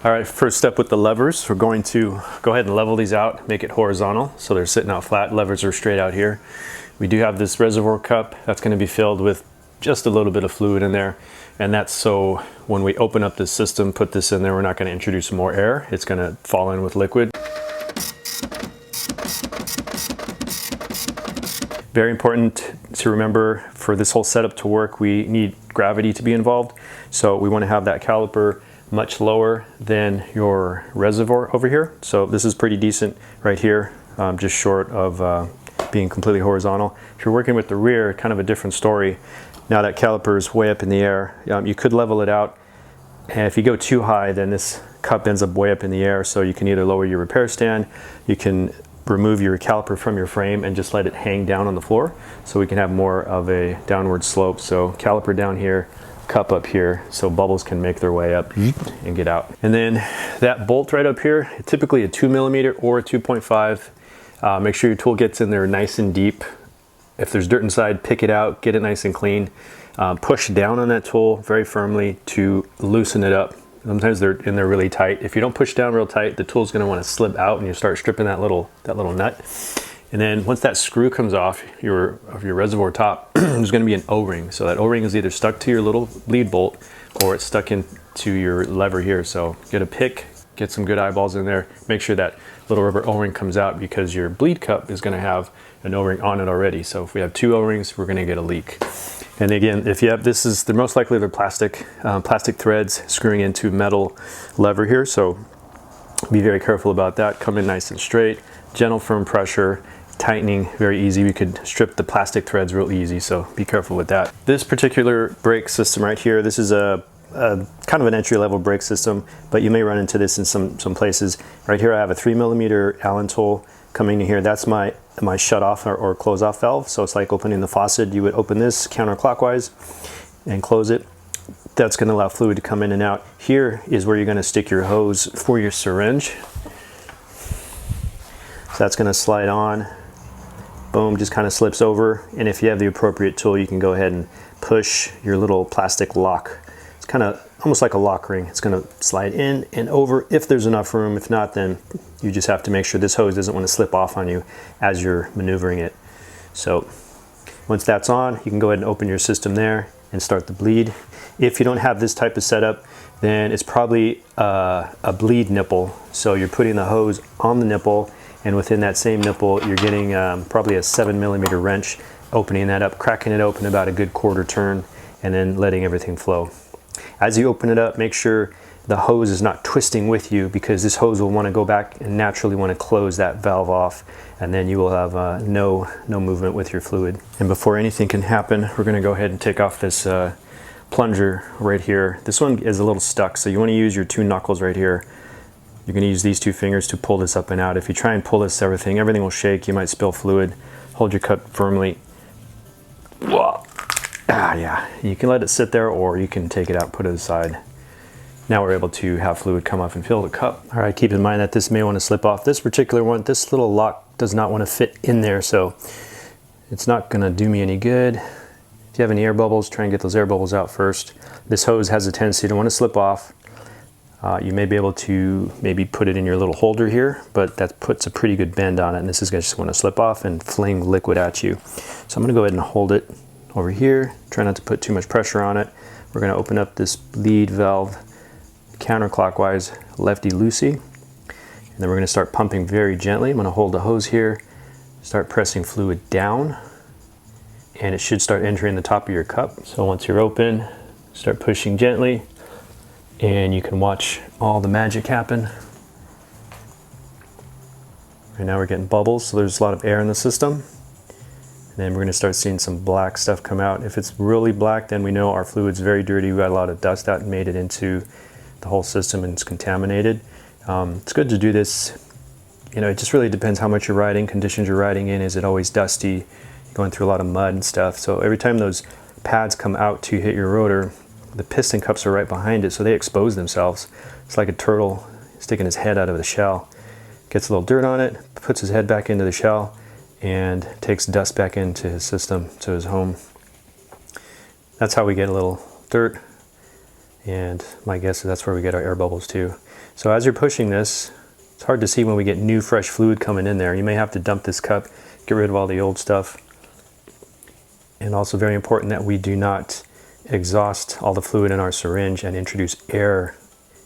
All right, first step with the levers, we're going to go ahead and level these out, make it horizontal so they're sitting out flat. Levers are straight out here. We do have this reservoir cup that's going to be filled with just a little bit of fluid in there, and that's so when we open up this system, put this in there, we're not going to introduce more air. It's going to fall in with liquid. Very important to remember, for this whole setup to work, we need gravity to be involved. So we want to have that caliper much lower than your reservoir over here. So this is pretty decent right here, just short of being completely horizontal. If you're working with the rear, kind of a different story. Now that caliper is way up in the air, you could level it out. And if you go too high, then this cup ends up way up in the air. So you can either lower your repair stand, you can remove your caliper from your frame and just let it hang down on the floor, so we can have more of a downward slope. So caliper down here, cup up here, so bubbles can make their way up and get out. And then that bolt right up here, typically a 2mm or a 2.5. Make sure your tool gets in there nice and deep. If there's dirt inside, pick it out, get it nice and clean. Push down on that tool very firmly to loosen it up. Sometimes they're in there really tight. If you don't push down real tight, the tool's going to want to slip out and you start stripping that little nut. And then once that screw comes off your reservoir top, there's going to be an O-ring. So that O-ring is either stuck to your little bleed bolt or it's stuck into your lever here. So get a pick, get some good eyeballs in there. Make sure that little rubber O-ring comes out, because your bleed cup is going to have an O-ring on it already. So if we have 2 O-rings, we're going to get a leak. And again, if you have, they're most likely they're plastic threads screwing into metal lever here. So be very careful about that. Come in nice and straight, gentle, firm pressure. Tightening, very easy. We could strip the plastic threads real easy, so be careful with that. This particular brake system right here, this is a kind of an entry-level brake system, but you may run into this in some places. Right here I have a 3mm Allen tool coming in here. That's my shut off or close off valve. So it's like opening the faucet. You would open this counterclockwise and close it. That's going to allow fluid to come in and out. Here is where you're going to stick your hose for your syringe. So that's going to slide on. Boom, just kind of slips over. And if you have the appropriate tool, you can go ahead and push your little plastic lock. It's kind of almost like a lock ring. It's going to slide in and over if there's enough room. If not, then you just have to make sure this hose doesn't want to slip off on you as you're maneuvering it. So once that's on, you can go ahead and open your system there and start the bleed. If you don't have this type of setup, then it's probably a bleed nipple. So you're putting the hose on the nipple, and within that same nipple, you're getting probably a 7mm wrench, opening that up, cracking it open about a good quarter turn, and then letting everything flow. As you open it up, make sure the hose is not twisting with you, because this hose will want to go back and naturally want to close that valve off, and then you will have no movement with your fluid. And before anything can happen, we're going to go ahead and take off this plunger right here. This one is a little stuck, so you want to use your 2 knuckles right here. You're going to use these 2 fingers to pull this up and out. If you try and pull this, everything will shake. You might spill fluid. Hold your cup firmly. Whoa. Yeah, you can let it sit there, or you can take it out, put it aside. Now we're able to have fluid come off and fill the cup. All right, keep in mind that this may want to slip off. This particular one, this little lock does not want to fit in there, so it's not going to do me any good. If you have any air bubbles, try and get those air bubbles out first. This hose has a tendency to want to slip off. You may be able to maybe put it in your little holder here, but that puts a pretty good bend on it, and this is going to just want to slip off and fling liquid at you. So I'm going to go ahead and hold it over here. Try not to put too much pressure on it. We're going to open up this bleed valve counterclockwise, lefty-loosey, and then we're going to start pumping very gently. I'm going to hold the hose here, start pressing fluid down, and it should start entering the top of your cup. So once you're open, start pushing gently, and you can watch all the magic happen. Right now we're getting bubbles, so there's a lot of air in the system. And then we're going to start seeing some black stuff come out. If it's really black, then we know our fluid's very dirty. We got a lot of dust out and made it into the whole system, and it's contaminated. It's good to do this. You know, it just really depends how much you're riding, conditions you're riding in. Is it always dusty? You're going through a lot of mud and stuff. So every time those pads come out to hit your rotor, the piston cups are right behind it, so they expose themselves. It's like a turtle sticking his head out of the shell. Gets a little dirt on it, puts his head back into the shell, and takes dust back into his system, to his home. That's how we get a little dirt, and my guess is that's where we get our air bubbles too. So as you're pushing this, it's hard to see when we get new fresh fluid coming in there. You may have to dump this cup, get rid of all the old stuff. And also very important that we do not exhaust all the fluid in our syringe and introduce air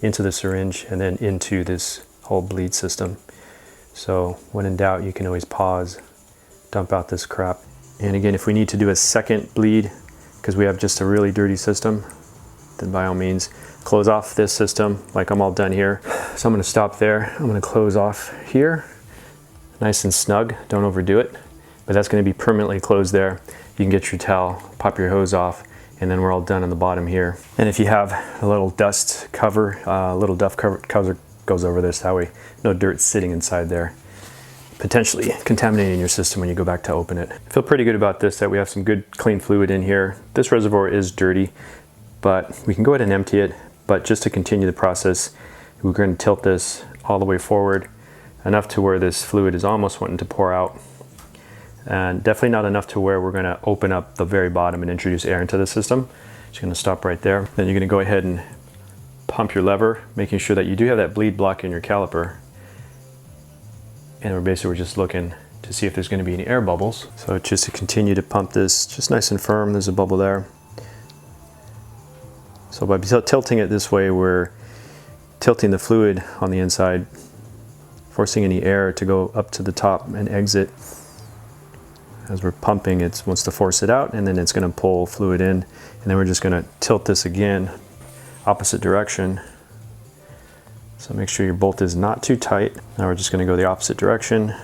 into the syringe and then into this whole bleed system. So when in doubt, you can always pause, dump out this crap. And again, if we need to do a second bleed because we have just a really dirty system, then by all means, close off this system like I'm all done here. So I'm gonna stop there. I'm gonna close off here, nice and snug, don't overdo it, but that's gonna be permanently closed there. You can get your towel, pop your hose off, and then we're all done on the bottom here. And if you have a little dust cover, little duff cover goes over this, that way no dirt sitting inside there, potentially contaminating your system when you go back to open it. I feel pretty good about this, that we have some good clean fluid in here. This reservoir is dirty, but we can go ahead and empty it. But just to continue the process, we're going to tilt this all the way forward, enough to where this fluid is almost wanting to pour out. And definitely not enough to where we're going to open up the very bottom and introduce air into the system. Just going to stop right there. Then you're going to go ahead and pump your lever, making sure that you do have that bleed block in your caliper. And we're just looking to see if there's going to be any air bubbles. So just to continue to pump this just nice and firm, there's a bubble there. So by tilting it this way, we're tilting the fluid on the inside, forcing any air to go up to the top and exit. As we're pumping, it wants to force it out, and then it's going to pull fluid in. And then we're just going to tilt this again, opposite direction. So make sure your bolt is not too tight. Now we're just going to go the opposite direction.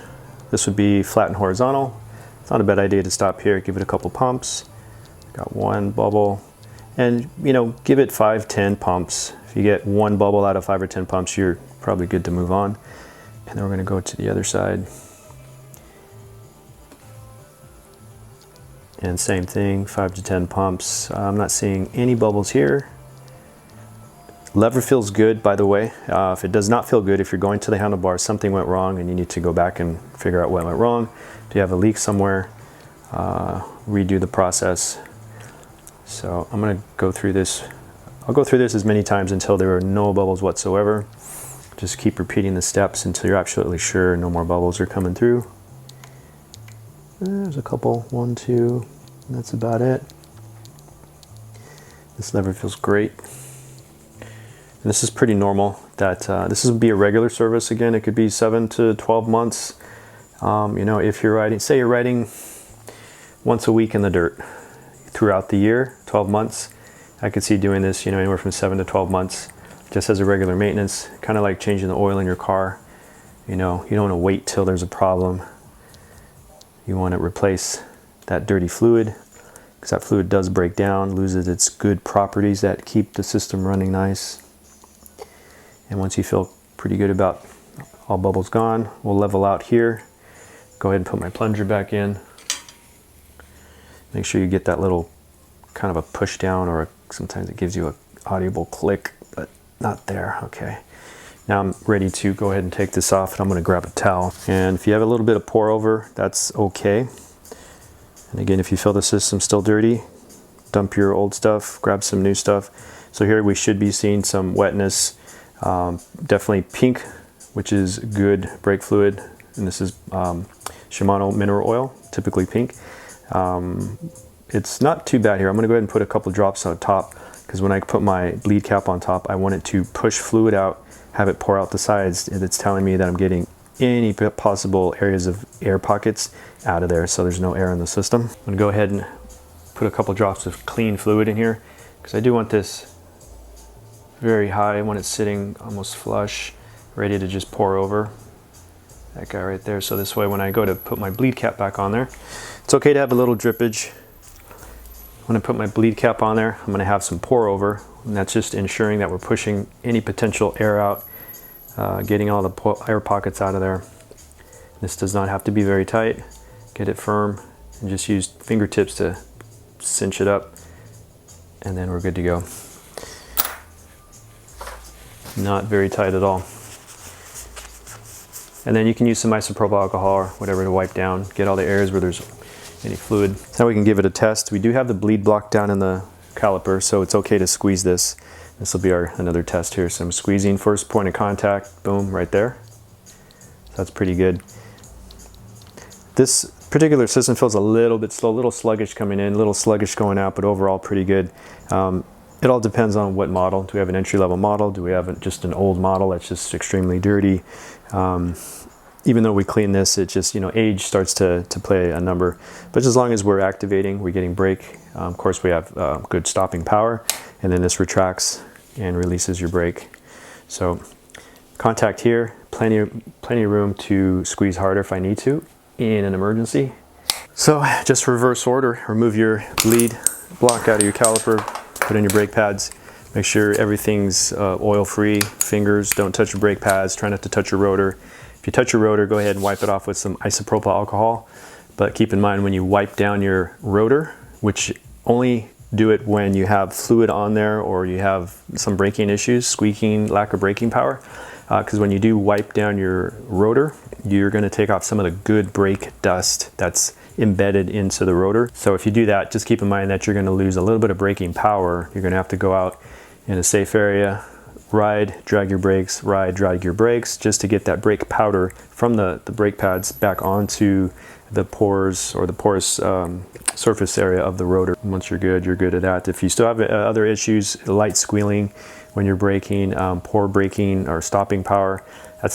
This would be flat and horizontal. It's not a bad idea to stop here, give it a couple pumps. Got one bubble. And give it 5-10 pumps. If you get one bubble out of 5 or 10 pumps, you're probably good to move on. And then we're going to go to the other side. And same thing, 5 to 10 pumps. I'm not seeing any bubbles here. Lever feels good, by the way. If it does not feel good, if you're going to the handlebar, something went wrong and you need to go back and figure out what went wrong. If you have a leak somewhere, redo the process. So I'm going to go through this. I'll go through this as many times until there are no bubbles whatsoever. Just keep repeating the steps until you're absolutely sure no more bubbles are coming through. There's a couple, 1, 2, and that's about it. This lever feels great. And this is pretty normal. This would be a regular service. Again, it could be 7 to 12 months. If you're riding, say you're riding once a week in the dirt throughout the year, 12 months, I could see doing this, anywhere from 7 to 12 months, just as a regular maintenance, kind of like changing the oil in your car. You don't want to wait till there's a problem. You want to replace that dirty fluid, because that fluid does break down, loses its good properties that keep the system running nice. And once you feel pretty good about all bubbles gone, we'll level out here. Go ahead and put my plunger back in. Make sure you get that little kind of a push down, or sometimes it gives you an audible click, but not there. Okay. Now I'm ready to go ahead and take this off, and I'm going to grab a towel. And if you have a little bit of pour over, that's okay. And again, if you feel the system still dirty, dump your old stuff, grab some new stuff. So here we should be seeing some wetness, definitely pink, which is good brake fluid. And this is Shimano mineral oil, typically pink. It's not too bad here. I'm going to go ahead and put a couple drops on top, because when I put my bleed cap on top, I want it to push fluid out, have it pour out the sides, and it's telling me that I'm getting any possible areas of air pockets out of there, so there's no air in the system. I'm going to go ahead and put a couple drops of clean fluid in here, because I do want this very high when it's sitting almost flush, ready to just pour over. That guy right there. So this way, when I go to put my bleed cap back on there, it's okay to have a little drippage. When I put my bleed cap on there, I'm going to have some pour over, and that's just ensuring that we're pushing any potential air out, getting all the air pockets out of there. This does not have to be very tight. Get it firm, and just use fingertips to cinch it up, and then we're good to go. Not very tight at all. And then you can use some isopropyl alcohol or whatever to wipe down, get all the areas where there's any fluid. So now we can give it a test. We do have the bleed block down in the caliper, so it's okay to squeeze this. This will be another test here. So I'm squeezing, first point of contact, boom, right there. So that's pretty good. This particular system feels a little bit slow, a little sluggish coming in, a little sluggish going out, but overall pretty good. It all depends on what model. Do we have an entry-level model? Do we have just an old model that's just extremely dirty? Even though we clean this, it just, age starts to play a number. But as long as we're activating, we're getting brake. Of course, we have good stopping power, and then this retracts and releases your brake. So contact here, plenty of room to squeeze harder if I need to in an emergency. So just reverse order, remove your lead block out of your caliper, put in your brake pads, make sure everything's oil-free, fingers don't touch your brake pads, try not to touch your rotor. If you touch your rotor, go ahead and wipe it off with some isopropyl alcohol, but keep in mind when you wipe down your rotor, which only do it when you have fluid on there or you have some braking issues, squeaking, lack of braking power, because when you do wipe down your rotor, you're going to take off some of the good brake dust that's embedded into the rotor. So if you do that, just keep in mind that you're going to lose a little bit of braking power. You're going to have to go out in a safe area, ride, drag your brakes, ride, drag your brakes, just to get that brake powder from the brake pads back onto the pores or the porous surface area of the rotor. Once you're good at that. If you still have other issues, light squealing when you're braking, poor braking or stopping power,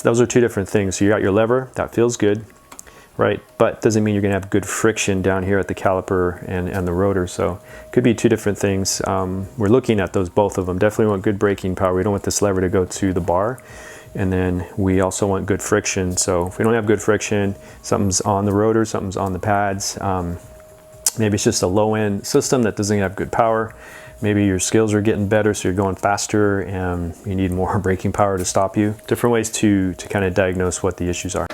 those are two different things. So you got your lever, that feels good, right? But doesn't mean you're gonna have good friction down here at the caliper and the rotor. So it could be two different things. We're looking at both of them. Definitely want good braking power. We don't want this lever to go to the bar. And then we also want good friction. So if we don't have good friction, something's on the rotor, something's on the pads. Maybe it's just a low-end system that doesn't have good power. Maybe your skills are getting better, so you're going faster and you need more braking power to stop you. Different ways to kind of diagnose what the issues are.